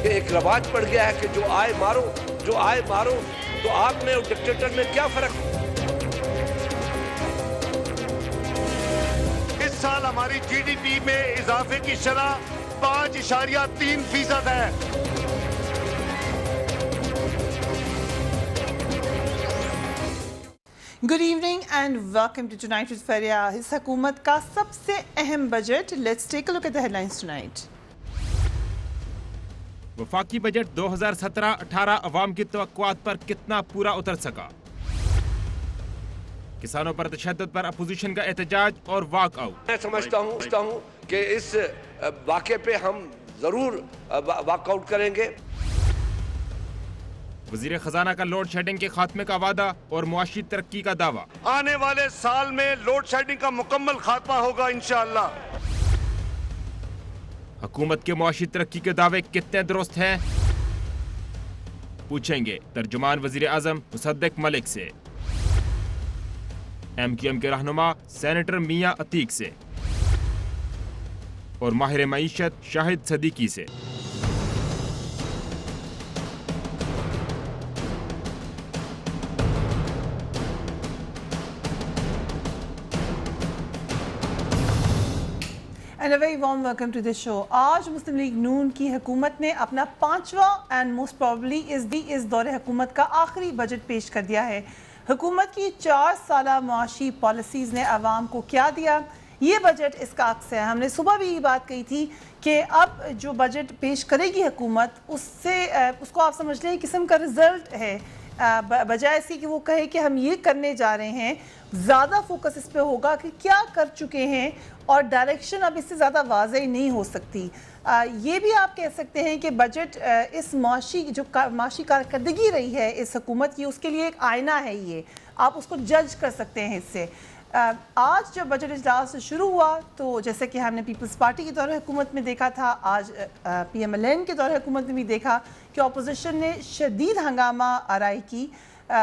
کہ ایک رواج پڑ گیا ہے کہ جو آئے مارو تو آپ میں اور ڈکٹیٹر میں کیا فرق؟ اس سال ہماری جی ڈی پی میں اضافے کی شرح 5.3% ہے۔ Good evening and welcome to tonight with Fereeha. اس حکومت کا سب سے اہم budget, let's take a look at the headlines tonight. وفاقی بجٹ 2017-18 عوام کی توقعات پر کتنا پورا اتر سکا؟ کسانوں پر تشدد پر اپوزیشن کا احتجاج اور واک آؤٹ۔ میں سمجھتا ہوں کہ اس واقعے پہ ہم ضرور واک آؤٹ کریں گے۔ وزیر خزانہ کا لوڈ شیڈنگ کے خاتمے کا وعدہ اور معاشی ترقی کا دعویٰ۔ آنے والے سال میں لوڈ شیڈنگ کا مکمل خاتمہ ہوگا انشاءاللہ۔ حکومت کے معاشی ترقی کے دعوے کتنے درست ہیں؟ پوچھیں گے ترجمان وزیر اعظم مصدق ملک سے، ایم کیو ایم کے رہنما سینیٹر میاں عتیق سے اور ماہر معیشت شاہد صدیقی سے۔ And a very warm welcome to this show. آج مسلم لیگ نون کی حکومت نے اپنا 5واں اینڈ موسٹ پروبلی اس دور حکومت کا آخری بجٹ پیش کر دیا ہے۔ حکومت کی 4 سالہ معاشی پالیسیز نے عوام کو کیا دیا؟ یہ بجٹ اس کا عکس ہے۔ ہم نے صبح بھی یہ بات کہی تھی کہ اب جو بجٹ پیش کرے گی حکومت اس کو آپ سمجھ لیں ایک قسم کا رزلٹ ہے، بجائے ایسی کہ وہ کہے کہ ہم یہ کرنے جا رہے ہیں۔ زیادہ فوکس اس پہ ہوگا کہ کیا کر چکے ہیں اور ڈائریکشن اب اس سے زیادہ واضح نہیں ہو سکتی۔ یہ بھی آپ کہہ سکتے ہیں کہ بجٹ اس معاشی کارکردگی رہی ہے اس حکومت کی، اس کے لیے ایک آئینہ ہے۔ یہ آپ اس کو جج کر سکتے ہیں اس سے۔ آج جب بجٹ اجلاس شروع ہوا تو جیسے کہ ہم نے پیپلز پارٹی کے دور حکومت میں دیکھا تھا، آج پی ایم ایل این کے دور حکومت میں بھی دیکھا کہ اپوزیشن نے شدید ہنگامہ آرائی کی،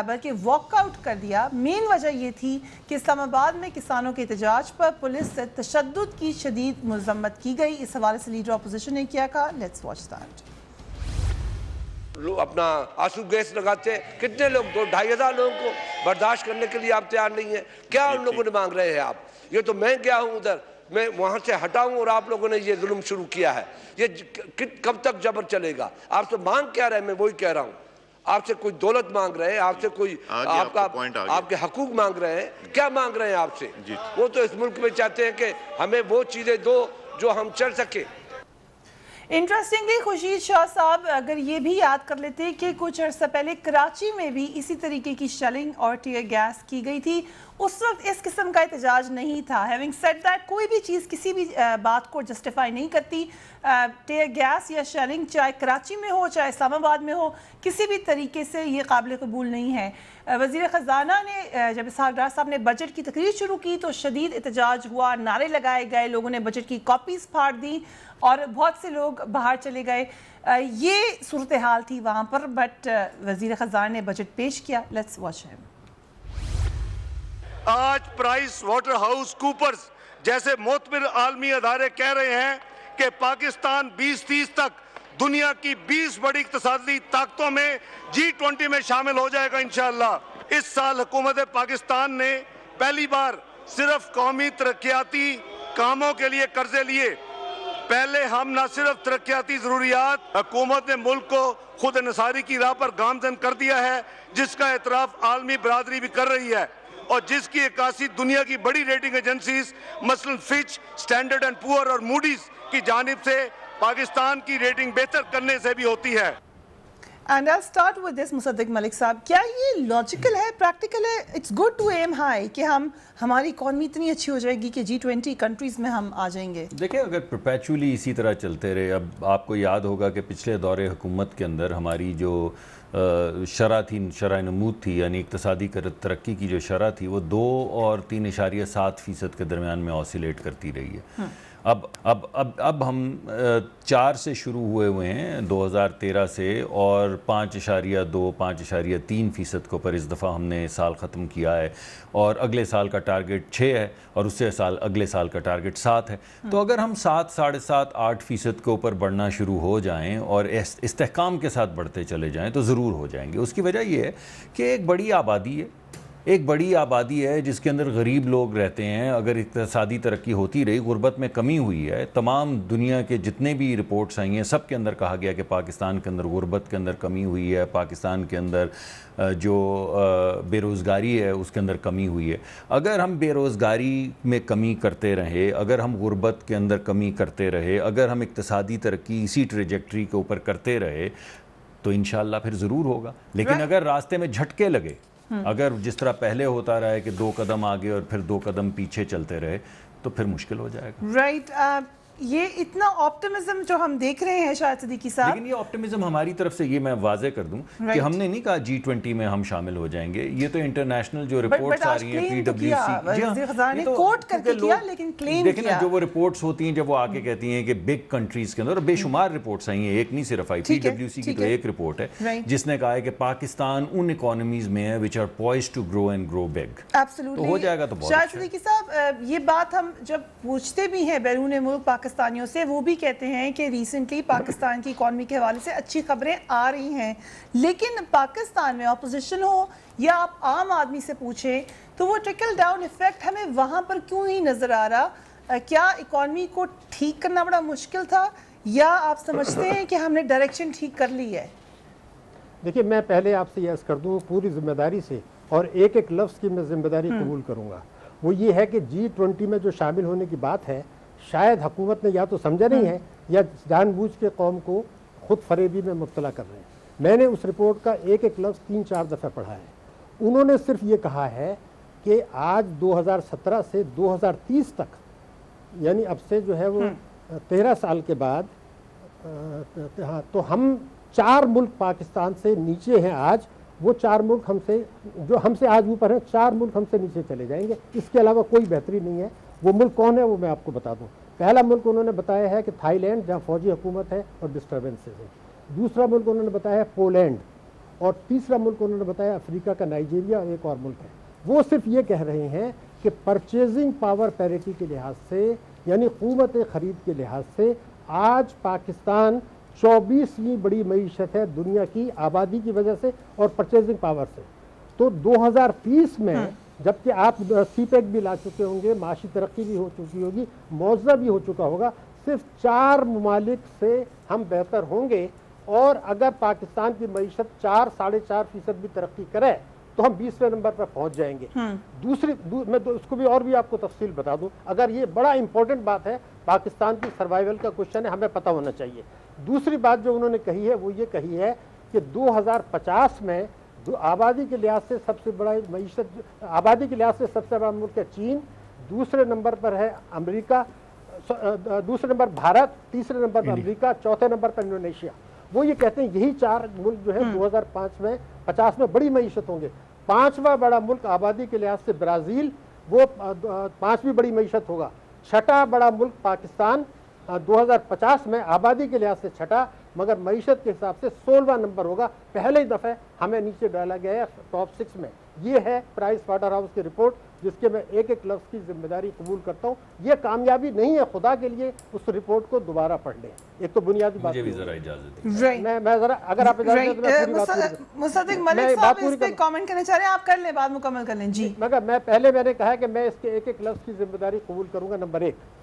بلکہ واک آؤٹ کر دیا۔ مین وجہ یہ تھی کہ اسلام آباد میں کسانوں کے احتجاج پر پولیس سے تشدد کی شدید مذمت کی گئی۔ اس حوالے سے لیڈر اپوزیشن نے کیا کہا، لیٹس واچ دیٹ۔ لوگ اپنا آنسو گیس لگاتے ہیں، کتنے لوگ 2,500 لوگوں کو برداشت کرنے کے لیے آپ تیار نہیں ہیں؟ کیا ان لوگوں نے مانگ رہے ہیں آپ؟ یہ تو میں گیا ہوں ادھر، میں وہاں سے ہٹا ہوں اور آپ لوگوں نے یہ ظلم شروع کیا ہے۔ یہ کب تک جبر چلے گا؟ آپ سے مانگ کیا رہے ہیں؟ میں وہی کہہ رہا ہوں، آپ سے کوئی دولت مانگ رہے ہیں، آپ سے کوئی آپ کے حقوق مانگ رہے ہیں، کیا مانگ رہے ہیں آپ سے؟ وہ تو اس ملک میں چاہتے ہیں کہ ہمیں وہ چیزیں دو جو ہم چل سکیں۔ انٹرسٹنگلی خورشید شاہ صاحب اگر یہ بھی یاد کر لیتے کہ کچھ عرصہ پہلے کراچی میں بھی اسی طریقے کی شیلنگ اور ٹیئر گیس کی گئی تھی، اس وقت اس قسم کا احتجاج نہیں تھا۔ ہیونگ سیڈ دیٹ کوئی بھی چیز کسی بھی بات کو جسٹیفائی نہیں کرتی۔ ٹیئر گیس یا شیلنگ چاہے کراچی میں ہو چاہے اسلام آباد میں ہو، کسی بھی طریقے سے یہ قابل قبول نہیں ہے۔ وزیر خزانہ نے جب اسحاق ڈار صاحب نے بجٹ کی تقریر شروع کی تو شدید احتجاج ہوا، نعرے لگائے گئے، لوگوں نے بجٹ کی کاپیز پھاڑ دی اور بہت سے لوگ باہر چلے گئے۔ یہ صورتحال تھی وہاں پر، بٹ وزیر خزانہ نے بجٹ پیش کیا۔ لیٹس واچ ہم۔ آج پرائس واٹر ہاؤس کوپرز جیسے معتبر عالمی ادارے کہہ رہے ہیں کہ پاکستان 2030 تک دنیا کی 20 بڑی اقتصادی طاقتوں میں G20 میں شامل ہو جائے گا انشاءاللہ۔ اس سال حکومت پاکستان نے پہلی بار صرف قومی ترقیاتی کاموں کے لیے قرضے لیے۔ پہلے ہم نہ صرف ترقیاتی ضروریات، حکومت نے ملک کو خود انحصاری کی راہ پر گامزن کر دیا ہے، جس کا اعتراف عالمی برادری بھی کر رہی ہے اور جس کی عکاسی دنیا کی بڑی ریٹنگ ایجنسیز مثلا فچ، اسٹینڈرڈ اینڈ پور اور موڈیز کی جانب سے پاکستان کی ریٹنگ بہتر کرنے سے بھی ہوتی ہے۔ And I'll start with this مصدق ملک صاحب، کیا یہ لاجیکل ہے، پریکٹیکل ہے؟ It's good to aim high کہ ہماری اکانومی اتنی اچھی ہو جائے گی کہ G20 کنٹریز میں ہم آ جائیں گے۔ دیکھیں اگر پرپیچولی اسی طرح چلتے رہے، اب آپ کو یاد ہوگا کہ پچھلے دور حکومت کے اندر ہماری جو شرح تھی، شرح نمود تھی، یعنی اقتصادی ترقی کی جو شرح تھی وہ 2 اور 3.7% کے درمیان میں آسیلیٹ کرتی رہی ہے۔ اب ہم 4 سے شروع ہوئے ہیں 2013 سے، اور 5.2 5.3% کو پر اس دفعہ ہم نے سال ختم کیا ہے، اور اگلے سال کا ٹارگٹ 6 ہے، اور اس سے اگلے سال کا ٹارگٹ 7 ہے۔ تو اگر ہم 7 7.5 8% کے اوپر بڑھنا شروع ہو جائیں اور استحکام کے ساتھ بڑھتے چلے جائیں تو ضرور ہو جائیں گے۔ اس کی وجہ یہ ہے کہ ایک بڑی آبادی ہے جس کے اندر غریب لوگ رہتے ہیں۔ اگر اقتصادی ترقی ہوتی رہی، غربت میں کمی ہوئی ہے، تمام دنیا کے جتنے بھی رپورٹس آئی ہیں سب کے اندر کہا گیا کہ پاکستان کے اندر غربت کے اندر کمی ہوئی ہے، پاکستان کے اندر جو بے روزگاری ہے اس کے اندر کمی ہوئی ہے۔ اگر ہم بے روزگاری میں کمی کرتے رہے، اگر ہم غربت کے اندر کمی کرتے رہے، اگر ہم اقتصادی ترقی اسی ٹریجیکٹری کے اوپر کرتے رہے تو انشاءاللہ پھر ضرور ہوگا۔ لیکن اگر راستے میں جھٹکے لگے، اگر جس طرح پہلے ہوتا رہا ہے کہ 2 قدم آگے اور پھر 2 قدم پیچھے چلتے رہے تو پھر مشکل ہو جائے گا۔ رائٹ، یہ اتنا آپٹمزم جو ہم دیکھ رہے ہیں شاہد صدیقی صاحب، لیکن یہ آپٹمزم ہماری طرف سے، یہ میں واضح کر دوں کہ ہم نے نہیں کہا G20 میں ہم شامل ہو جائیں گے۔ یہ تو انٹرنیشنل جو رپورٹس آ رہی ہیں PwC نے کوٹ کر کے کیا، لیکن کلیم دیکھیں جو وہ رپورٹس ہوتی ہیں جب وہ آ کے کہتی ہیں کہ بگ کنٹریز کے اندر، اور بے شمار رپورٹس آئی ہیں، ایک نہیں صرف آئی، PwC کی تو ایک رپورٹ ہے جس نے کہا ہے کہ پاکستان ان اکانومیز میں ہے which are poised to grow and grow big۔ تو ہو جائے گا تو بہت شاہد صدیقی صاحب، یہ بات ہم جب پوچھتے بھی ہیں بیرون ملک پاکستانیوں سے، وہ بھی کہتے ہیں کہ ریسنٹلی پاکستان کی اکانومی کے حوالے سے اچھی خبریں آ رہی ہیں، لیکن پاکستان میں اپوزیشن ہو یا آپ عام آدمی سے پوچھیں تو وہ ٹرکل ڈاؤن ایفیکٹ ہمیں وہاں پر کیوں نہیں نظر آ رہا؟ کیا اکانومی کو ٹھیک کرنا بڑا مشکل تھا، یا آپ سمجھتے ہیں کہ ہم نے ڈائریکشن ٹھیک کر لی ہے؟ دیکھیے، میں پہلے آپ سے یہ عرض کر دوں پوری ذمہ داری سے، اور ایک ایک لفظ کی میں ذمہ داری قبول کروں گا، وہ یہ ہے کہ G20 میں جو شامل ہونے کی بات ہے، شاید حکومت نے یا تو سمجھا نہیں ہے یا جان بوجھ کے قوم کو خود فریبی میں مبتلا کر رہے ہیں۔ میں نے اس رپورٹ کا ایک ایک لفظ 3-4 دفعہ پڑھا ہے۔ انہوں نے صرف یہ کہا ہے کہ آج 2017 سے 2030 تک، یعنی اب سے جو ہے وہ 13 سال کے بعد، تو ہم 4 ملک پاکستان سے نیچے ہیں آج، وہ 4 ملک ہم سے آج اوپر ہیں، 4 ملک ہم سے نیچے چلے جائیں گے۔ اس کے علاوہ کوئی بہتری نہیں ہے۔ وہ ملک کون ہے وہ میں آپ کو بتا دوں۔ پہلا ملک انہوں نے بتایا ہے کہ تھائی لینڈ، جہاں فوجی حکومت ہے اور ڈسٹربنسز ہے۔ دوسرا ملک انہوں نے بتایا ہے پولینڈ، اور تیسرا ملک انہوں نے بتایا افریقہ کا نائجیریا، اور ایک اور ملک ہے۔ وہ صرف یہ کہہ رہے ہیں کہ پرچیزنگ پاور پیریٹی کے لحاظ سے، یعنی قوت خرید کے لحاظ سے، آج پاکستان 24ویں بڑی معیشت ہے دنیا کی، آبادی کی وجہ سے اور پرچیزنگ پاور سے۔ تو 2030 میں جبکہ آپ سی پیک بھی لا چکے ہوں گے، معاشی ترقی بھی ہو چکی ہوگی، معاوضہ بھی ہو چکا ہوگا، صرف 4 ممالک سے ہم بہتر ہوں گے، اور اگر پاکستان کی معیشت 4-4.5% بھی ترقی کرے تو ہم 20ویں نمبر پر پہنچ جائیں گے۔ میں اس کو بھی اور بھی آپ کو تفصیل بتا دوں، اگر یہ بڑا امپورٹنٹ بات ہے، پاکستان کی سروائیول کا کوشچن ہے، ہمیں پتہ ہونا چاہیے۔ دوسری بات جو انہوں نے کہی ہے وہ یہ کہی ہے کہ 2050 میں آبادی کے لحاظ سے سب سے بڑا معیشت، آبادی کے لحاظ سے سب سے بڑا ملک ہے چین، دوسرے نمبر پر ہے امریکہ، دوسرے نمبر بھارت، تیسرے نمبر پر امریکہ، چوتھے نمبر پر انڈونیشیا۔ وہ یہ کہتے ہیں یہی 4 ملک جو ہے 2050 میں بڑی معیشت ہوں گے۔ 5واں بڑا ملک آبادی کے لحاظ سے برازیل، وہ 5ویں بڑی معیشت ہوگا۔ 6واں بڑا ملک پاکستان 2050 میں آبادی کے لحاظ سے 6واں، مگر معیشت کے حساب سے 16واں نمبر ہوگا۔ پہلے ہی دفعہ ہمیں نیچے ڈالا گیا ہے ٹاپ 6 میں۔ یہ ہے پرائس واٹر ہاؤس کی رپورٹ، جس کے میں ایک ایک لفظ کی ذمہ داری قبول کرتا ہوں۔ یہ کامیابی نہیں ہے، خدا کے لیے اس رپورٹ کو دوبارہ پڑھ لیں۔ ایک تو بنیادی بات، مجھے بھی ذرا اجازت دیں، میں ذرا اگر آپ اجازت دیں مصدق ملک صاحب اس پہ کامنٹ کرنا چاہ رہے ہیں، آپ کر لیں، بات مکمل کر لیں۔ جی مگر میں نے کہا کہ میں اس کے ایک ایک لفظ کی ذمہ داری قبول کروں گا، نمبر 1۔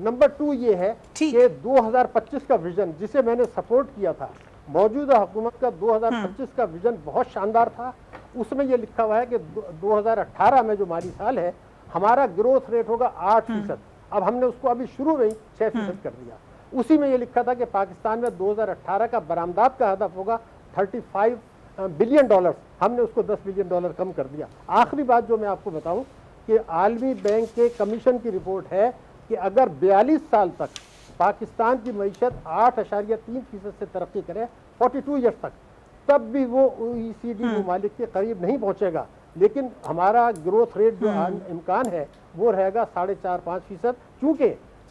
نمبر 2 یہ ہے کہ 2025 کا ویژن جسے میں نے سپورٹ کیا تھا، موجودہ حکومت کا 2025 کا ویژن بہت شاندار تھا۔ اس میں یہ لکھا ہوا ہے کہ 2018 میں جو مالی سال ہے ہمارا گروتھ ریٹ ہوگا 8%۔ اب ہم نے اس کو ابھی شروع میں ہی 6% کر دیا۔ اسی میں یہ لکھا تھا کہ پاکستان میں 2018 کا برآمدات کا ہدف ہوگا $35 بلین، ہم نے اس کو $10 بلین کم کر دیا۔ آخری بات جو میں آپ کو بتاؤں کہ عالمی بینک کے کمیشن کی رپورٹ ہے کہ اگر 42 سال تک پاکستان کی معیشت 8.3% سے ترقی کرے 42 ایئرس تک، تب بھی وہ OECD ممالک کے قریب نہیں پہنچے گا، لیکن ہمارا گروتھ ریٹ جو امکان ہے وہ رہے گا 4.5-5%، چونکہ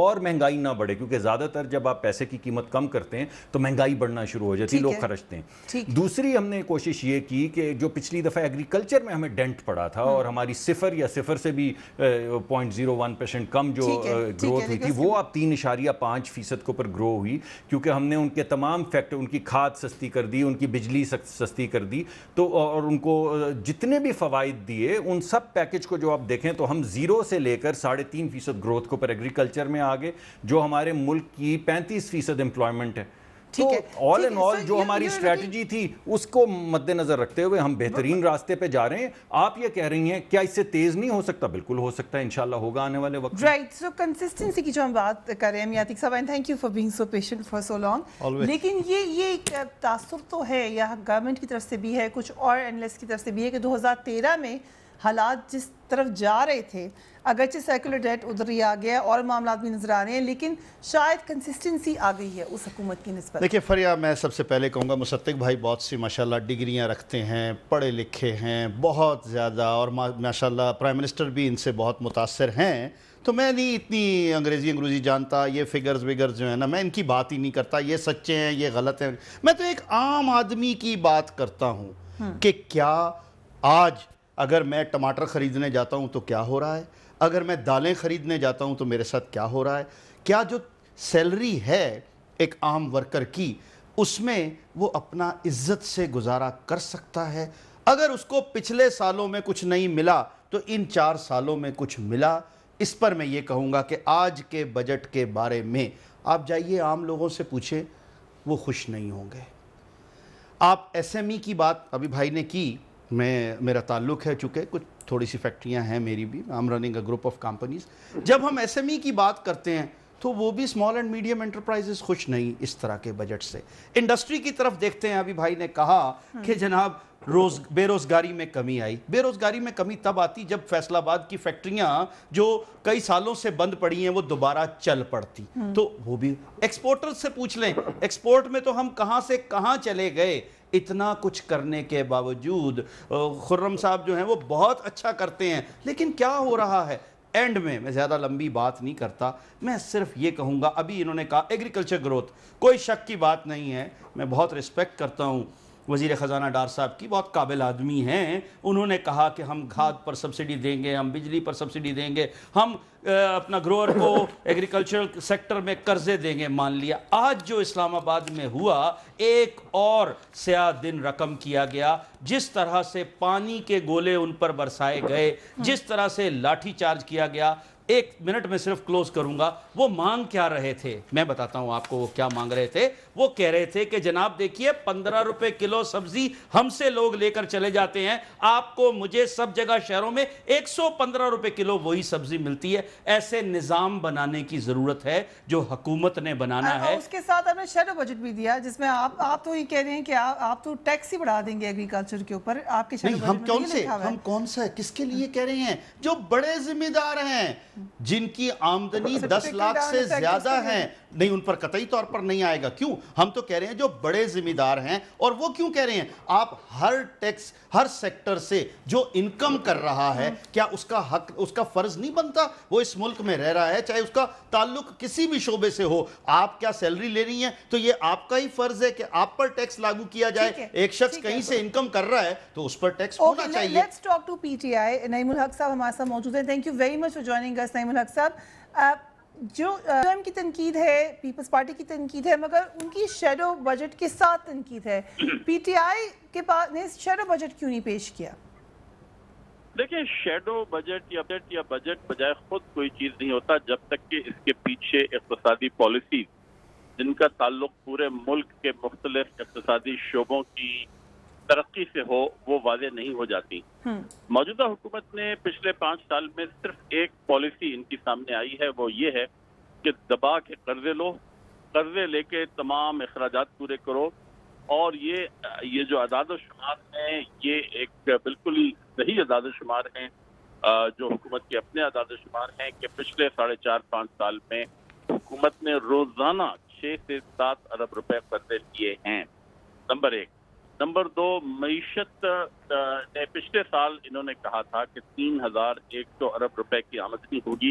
اور مہنگائی نہ بڑھے، کیونکہ زیادہ تر جب آپ پیسے کی قیمت کم کرتے ہیں تو مہنگائی بڑھنا شروع ہو جاتی ہے، لوگ خرچتے ہیں۔ دوسری ہم نے کوشش یہ کی کہ جو پچھلی دفعہ ایگریکلچر میں ہمیں ڈینٹ پڑا تھا اور ہماری صفر سے بھی 0.01% کم جو گروتھ ہوئی تھی، وہ اب 3.5% کے اوپر گرو ہوئی، کیونکہ ہم نے ان کے تمام فیکٹر، ان کی کھاد سستی کر دی، ان کی بجلی سستی کر دی، تو اور ان کو جتنے بھی فوائد دیے ان سب پیکج کو جو آپ دیکھیں تو ہم 0 سے لے کر 3.5% گروتھ کے اوپر ایگریکلچر میں آگے، جو ہمارے ملک کی 35% امپلائمنٹ ہے۔ تو آل اینڈ آل جو ہماری اسٹریٹجی تھی اس کو مد نظر رکھتے ہوئے ہم بہترین راستے پہ جا رہے ہیں۔ آپ یہ کہہ رہی ہیں کیا اس سے تیز نہیں ہو سکتا؟ بالکل ہو سکتا ہے، انشاءاللہ ہوگا آنے والے وقت میں۔ رائٹ، سو کنسسٹنسی کی جو ہم بات کر رہے ہیں میاں عتیق صاحب، and thank you for being so patient for so long, لیکن یہ ایک تاثر تو ہے، یا گورنمنٹ کی طرف سے بھی ہے، کچھ اور اینالسٹ کی طرف سے بھی ہے، کہ 2013 میں حالات جس طرف جا رہے تھے، اگرچہ سیکولر ڈیٹ ادھر ہی آ گیا اور معاملات بھی نظر آ رہے ہیں، لیکن شاید کنسسٹنسی آ گئی ہے اس حکومت کی نسبت۔ دیکھیے فریا، میں سب سے پہلے کہوں گا مصدق بھائی بہت سی ماشاءاللہ ڈگریاں رکھتے ہیں، پڑھے لکھے ہیں بہت زیادہ، اور ماشاءاللہ پرائم منسٹر بھی ان سے بہت متاثر ہیں، تو میں نہیں اتنی انگریزی جانتا، یہ فگرز جو ہیں نا، میں ان کی بات ہی نہیں کرتا، یہ سچے ہیں یہ غلط ہیں، میں تو ایک عام آدمی کی بات کرتا ہوں کہ کیا آج اگر میں ٹماٹر خریدنے جاتا ہوں تو کیا ہو رہا ہے، اگر میں دالیں خریدنے جاتا ہوں تو میرے ساتھ کیا ہو رہا ہے، کیا جو سیلری ہے ایک عام ورکر کی اس میں وہ اپنا عزت سے گزارا کر سکتا ہے؟ اگر اس کو پچھلے سالوں میں کچھ نہیں ملا تو ان 4 سالوں میں کچھ ملا؟ اس پر میں یہ کہوں گا کہ آج کے بجٹ کے بارے میں آپ جائیے عام لوگوں سے پوچھیں، وہ خوش نہیں ہوں گے۔ آپ ایس ایم ای کی بات ابھی بھائی نے کی، میرا تعلق ہے چونکہ کچھ تھوڑی سی فیکٹریاں ہیں میری بھی، I'm running a group of companies، جب ہم ایس ایم ای کی بات کرتے ہیں تو وہ بھی اسمال اینڈ میڈیم انٹرپرائزز خوش نہیں اس طرح کے بجٹ سے۔ انڈسٹری کی طرف دیکھتے ہیں، ابھی بھائی نے کہا کہ جناب بے روزگاری میں کمی آئی، بے روزگاری میں کمی تب آتی جب فیصل آباد کی فیکٹریاں جو کئی سالوں سے بند پڑی ہیں وہ دوبارہ چل پڑتی، تو وہ بھی ایکسپورٹر سے پوچھ لیں، ایکسپورٹ میں تو ہم کہاں سے کہاں چلے گئے، اتنا کچھ کرنے کے باوجود خرم صاحب جو ہیں وہ بہت اچھا کرتے ہیں، لیکن کیا ہو رہا ہے؟ اینڈ میں زیادہ لمبی بات نہیں کرتا، میں صرف یہ کہوں گا، ابھی انہوں نے کہا ایگریکلچر گروتھ، کوئی شک کی بات نہیں ہے، میں بہت رسپیکٹ کرتا ہوں وزیر خزانہ ڈار صاحب کی، بہت قابل آدمی ہیں، انہوں نے کہا کہ ہم کھاد پر سبسڈی دیں گے، ہم بجلی پر سبسڈی دیں گے، ہم اپنا گروور کو ایگریکلچرل سیکٹر میں قرضے دیں گے، مان لیا۔ آج جو اسلام آباد میں ہوا، ایک اور سیاہ دن رقم کیا گیا، جس طرح سے پانی کے گولے ان پر برسائے گئے، جس طرح سے لاٹھی چارج کیا گیا۔ 1 منٹ میں صرف کلوز کروں گا، وہ مانگ کیا رہے تھے، میں بتاتا ہوں آپ کو وہ کیا مانگ رہے تھے۔ وہ کہہ رہے تھے کہ جناب دیکھیے 15 روپے کلو سبزی ہم سے لوگ لے کر چلے جاتے ہیں، آپ کو مجھے سب جگہ شہروں میں 115 روپے کلو وہی سبزی ملتی ہے۔ ایسے نظام بنانے کی ضرورت ہے جو حکومت نے بنانا ہے۔ اس کے ساتھ آپ نے شیڈو بجٹ بھی دیا جس میں آپ تو یہ کہہ رہے ہیں کہ آپ تو ٹیکس ہی بڑھا دیں گے ایگریکلچر کے اوپر، آپ کے شیڈو بجٹ میں ہم کون سا کس کے لیے کہہ رہے ہیں؟ جو بڑے ذمہ دار ہیں، جن کی آمدنی 10 لاکھ سے زیادہ ہیں، نہیں ان پر قطعی طور پر نہیں آئے گا۔ کیوں؟ ہم تو کہہ رہے ہیں جو بڑے ذمہ دار ہیں، اور وہ کیوں کہہ رہے ہیں؟ آپ ہر ٹیکس ہر سیکٹر سے جو انکم کر رہا ہے، کیا اس کا حق، اس کا فرض نہیں بنتا؟ وہ اس ملک میں رہ رہا ہے، چاہے اس کا تعلق کسی بھی شعبے سے ہو، آپ کیا سیلری لے رہی ہیں تو یہ آپ کا ہی فرض ہے کہ آپ پر ٹیکس لاگو کیا جائے۔ ایک شخص کہیں سے انکم کر رہا ہے تو اس پر ٹیکس ہونا چاہیے۔ Let's talk to P T I. Naeem ul Haque صاحب ہمارے ساتھ موجود ہیں، thank you very much for joining us. Naeem ul Haque صاحب، جو ایم کی تنقید ہے، پیپلز پارٹی کی تنقید ہے، مگر ان کی شیڈو بجٹ کے ساتھ تنقید ہے، پی ٹی آئی کے پاس نے شیڈو بجٹ کیوں نہیں پیش کیا؟ دیکھیں، شیڈو بجٹ یا بجٹ بجائے خود کوئی چیز نہیں ہوتا جب تک کہ اس کے پیچھے اقتصادی پالیسیز جن کا تعلق پورے ملک کے مختلف اقتصادی شعبوں کی ترقی سے ہو وہ واضح نہیں ہو جاتی۔ موجودہ حکومت نے پچھلے 5 سال میں صرف ایک پالیسی ان کی سامنے آئی ہے، وہ یہ ہے کہ دبا کے قرضے لو، قرضے لے کے تمام اخراجات پورے کرو، اور یہ جو اعداد و شمار ہیں یہ ایک بالکل ہی صحیح اعداد و شمار ہیں، جو حکومت کے اپنے اعداد و شمار ہیں کہ پچھلے 4.5-5 سال میں حکومت نے روزانہ 6 سے 7 ارب روپے قرضے لیے ہیں، نمبر 1۔ نمبر 2، معیشت نے پچھلے سال انہوں نے کہا تھا کہ 3100 ارب روپے کی آمدنی ہوگی،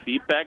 CPEC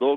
2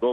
2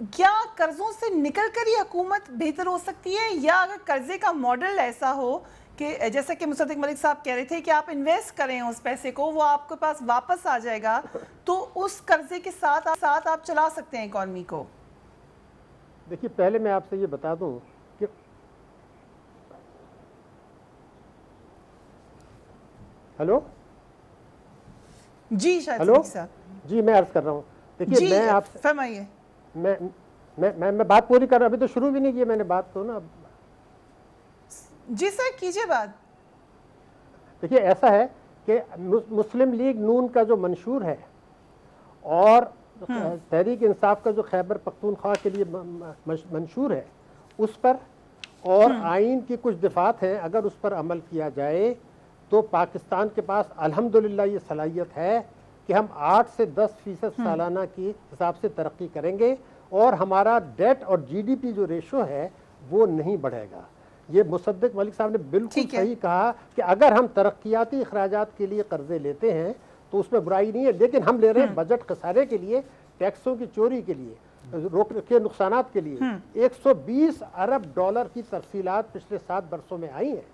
کیا قرضوں سے نکل کر یہ حکومت بہتر ہو سکتی ہے، یا اگر قرضے کا ماڈل ایسا ہو کہ جیسا کہ مصدق ملک صاحب کہہ رہے تھے کہ آپ انویسٹ کریں اس پیسے کو، وہ آپ کے پاس واپس آ جائے گا، تو اس قرضے کے ساتھ آپ چلا سکتے ہیں اکانومی کو؟ دیکھیے پہلے میں آپ سے یہ بتا دوں کہ ہلو جی شاید ہلو صاحب جی میں عرض کر رہا ہوں، دیکھیے جی میں آپ سے فرمائیے. میں بات پوری کر رہا ہوں، ابھی تو شروع بھی نہیں کیا میں نے بات تو نا. جی سر کیجئے بات. دیکھیے ایسا ہے کہ مسلم لیگ نون کا جو منشور ہے اور تحریک انصاف کا جو خیبر پختونخوا کے لیے منشور ہے اس پر اور آئین کی کچھ دفعات ہیں، اگر اس پر عمل کیا جائے تو پاکستان کے پاس الحمدللہ یہ صلاحیت ہے کہ ہم 8 سے 10% سالانہ کی حساب سے ترقی کریں گے اور ہمارا ڈیٹ اور جی ڈی پی جو ریشو ہے وہ نہیں بڑھے گا. یہ مصدق ملک صاحب نے بالکل صحیح کہا کہ اگر ہم ترقیاتی اخراجات کے لیے قرضے لیتے ہیں تو اس میں برائی نہیں ہے، لیکن ہم لے رہے ہیں بجٹ خسارے کے لیے، ٹیکسوں کی چوری کے لیے، روک کے نقصانات کے لیے. 120 ارب ڈالر کی ترسیلات پچھلے 7 برسوں میں آئی ہیں.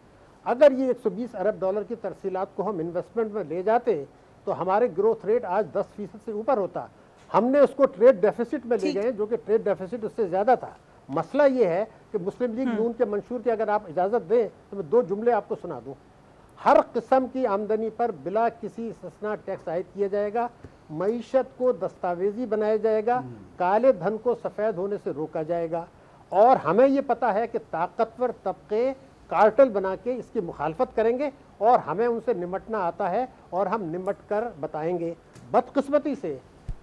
اگر یہ 120 ارب ڈالر کی ترسیلات کو ہم انویسٹمنٹ میں لے جاتے تو ہمارے گروتھ ریٹ آج 10% سے اوپر ہوتا. ہم نے اس کو ٹریڈ ڈیفیسٹ میں لے گئے جو کہ ٹریڈ ڈیفیسٹ اس سے زیادہ تھا. مسئلہ یہ ہے کہ مسلم لیگ نون کے منشور کے اگر آپ اجازت دیں تو میں 2 جملے آپ کو سنا دوں. ہر قسم کی آمدنی پر بلا کسی استثناء ٹیکس عائد کیا جائے گا، معیشت کو دستاویزی بنایا جائے گا، کالے دھن کو سفید ہونے سے روکا جائے گا، اور ہمیں یہ پتا ہے کہ طاقتور طبقے کارٹل بنا کے اس کی مخالفت کریں گے اور ہمیں ان سے نمٹنا آتا ہے اور ہم نمٹ کر بتائیں گے. بدقسمتی سے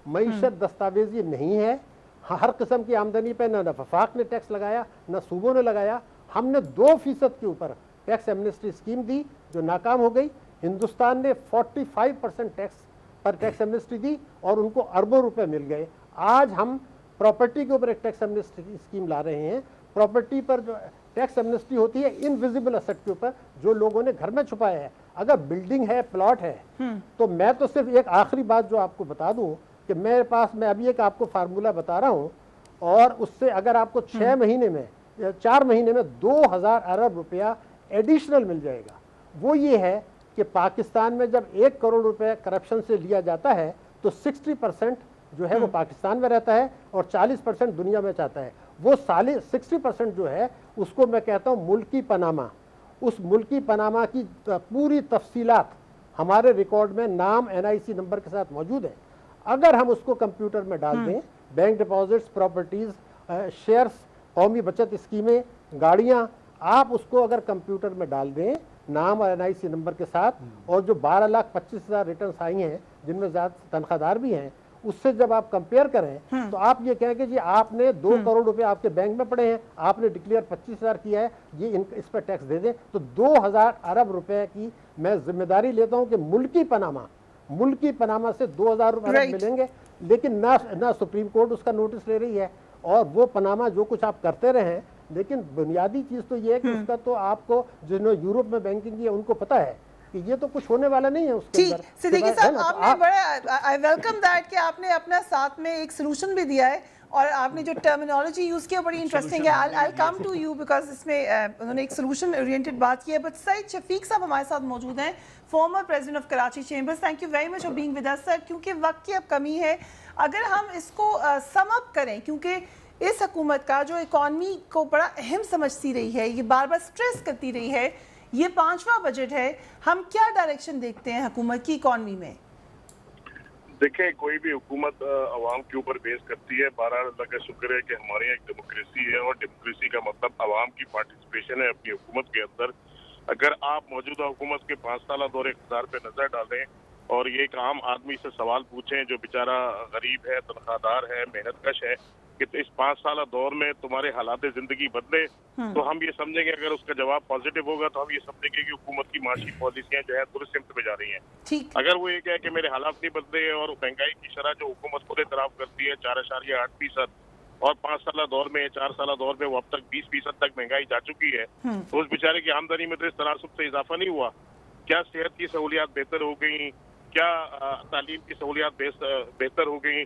معیشت دستاویزی نہیں ہے. ہر قسم کی آمدنی پہ نہ وفاق نے ٹیکس لگایا نہ صوبوں نے لگایا. ہم نے 2% کے اوپر ٹیکس ایمنسٹی اسکیم دی جو ناکام ہو گئی. ہندوستان نے 45% ٹیکس پر ٹیکس ایمنسٹی دی اور ان کو اربوں روپے مل گئے. آج ہم پراپرٹی کے اوپر ایک ٹیکس ایمنسٹی اسکیم لا رہے ہیں. پراپرٹی پر جو ٹیکس ایمنسٹی ہوتی ہے انویزیبل ایسٹ کے اوپر جو لوگوں نے گھر میں چھپایا ہے. اگر بلڈنگ ہے، پلاٹ ہے، تو میں تو صرف ایک آخری بات جو آپ کو بتا دوں کہ میرے پاس میں ابھی ایک آپ کو فارمولہ بتا رہا ہوں، اور اس سے اگر آپ کو 6 مہینے میں 4 مہینے میں 2000 ارب روپیہ ایڈیشنل مل جائے گا. وہ یہ ہے کہ پاکستان میں جب 1 کروڑ روپے کرپشن سے لیا جاتا ہے تو 60% جو ہے وہ پاکستان میں رہتا ہے اور 40% دنیا میں چاہتا ہے. وہ 60% جو ہے اس کو میں کہتا ہوں ملکی پاناما. اس ملکی پاناما کی پوری تفصیلات ہمارے ریکارڈ میں نام NIC نمبر کے ساتھ موجود ہے. اگر ہم اس کو کمپیوٹر میں ڈال دیں، بینک ڈپازٹس، پراپرٹیز، شیئرز، قومی بچت اسکیمیں، گاڑیاں، آپ اس کو اگر کمپیوٹر میں ڈال دیں نام اور NIC نمبر کے ساتھ، اور جو 12,25,000 ریٹرنز آئی ہیں جن میں زیادہ تنخواہ دار بھی ہیں، اس سے جب آپ کمپیئر کریں تو آپ یہ کہیں کہ جی آپ نے 2 کروڑ روپے آپ کے بینک میں پڑے ہیں، آپ نے ڈکلیئر 25,000 کیا ہے، یہ اس پر ٹیکس دے دیں. تو 2000 ارب روپے کی میں ذمہ داری لیتا ہوں کہ ملکی پاناما سے 2000 روپے ملیں گے. لیکن نہ سپریم کورٹ اس کا نوٹس لے رہی ہے، اور وہ پاناما جو کچھ آپ کرتے رہے. لیکن بنیادی چیز تو یہ ہے کہ اس کا تو آپ کو جنہوں یورپ میں بینکنگ کی ہے ان کو پتا ہے کہ یہ تو کچھ ہونے والا نہیں ہے اس کے اندر. صدیقی صاحب آپ نے بڑا I welcome that کہ آپ نے اپنا ساتھ میں ایک سلوشن بھی دیا ہے، اور آپ نے جو ٹرمینالوجی یوز کیا بڑی انٹرسٹنگ ہے. I'll come to you because اس میں انہوں نے ایک سلوشن اورینٹڈ بات کی ہے. بٹ سعید شفیق صاحب ہمارے ساتھ موجود ہیں، former president of Karachi chambers. Thank you very much for being with us sir. کیونکہ وقت کی اب کمی ہے، اگر ہم اس کو سم اپ کریں، کیونکہ اس حکومت کا جو اکانومی کو بڑا اہم سمجھتی رہی ہے، یہ بار بار سٹریس کرتی رہی ہے، یہ 5واں بجٹ ہے، ہم کیا ڈائریکشن دیکھتے ہیں حکومت کی اکانومی میں؟ دیکھیں کوئی بھی حکومت عوام کے اوپر بیس کرتی ہے. بہرحال اللہ کا شکر ہے کہ ہمارے ایک ڈیموکریسی ہے، اور ڈیموکریسی کا مطلب عوام کی پارٹیسپیشن ہے اپنی حکومت کے اندر. اگر آپ موجودہ حکومت کے 5 سالہ دور اقتدار پہ نظر ڈالیں اور یہ ایک عام آدمی سے سوال پوچھیں جو بیچارہ غریب ہے، تنخواہ دار ہے، محنت کش ہے، کہ اس 5 سالہ دور میں تمہارے حالات زندگی بدلے، تو ہم یہ سمجھیں گے، اگر اس کا جواب پازیٹیو ہوگا تو ہم یہ سمجھیں گے کہ حکومت کی معاشی پالیسیاں جو ہے درست سمت پہ جا رہی ہیں. اگر وہ یہ کہے کہ میرے حالات نہیں بدلے اور مہنگائی کی شرح جو حکومت خود اعتراف کرتی ہے 4.8%، اور 5 سالہ دور میں 4 سالہ دور میں وہ اب تک 20% تک مہنگائی جا چکی ہے، تو اس بیچارے کی آمدنی میں تو اس تناسب سے اضافہ نہیں ہوا. کیا صحت کی سہولیات بہتر ہو گئیں؟ کیا تعلیم کی سہولیات بہتر ہو گئیں؟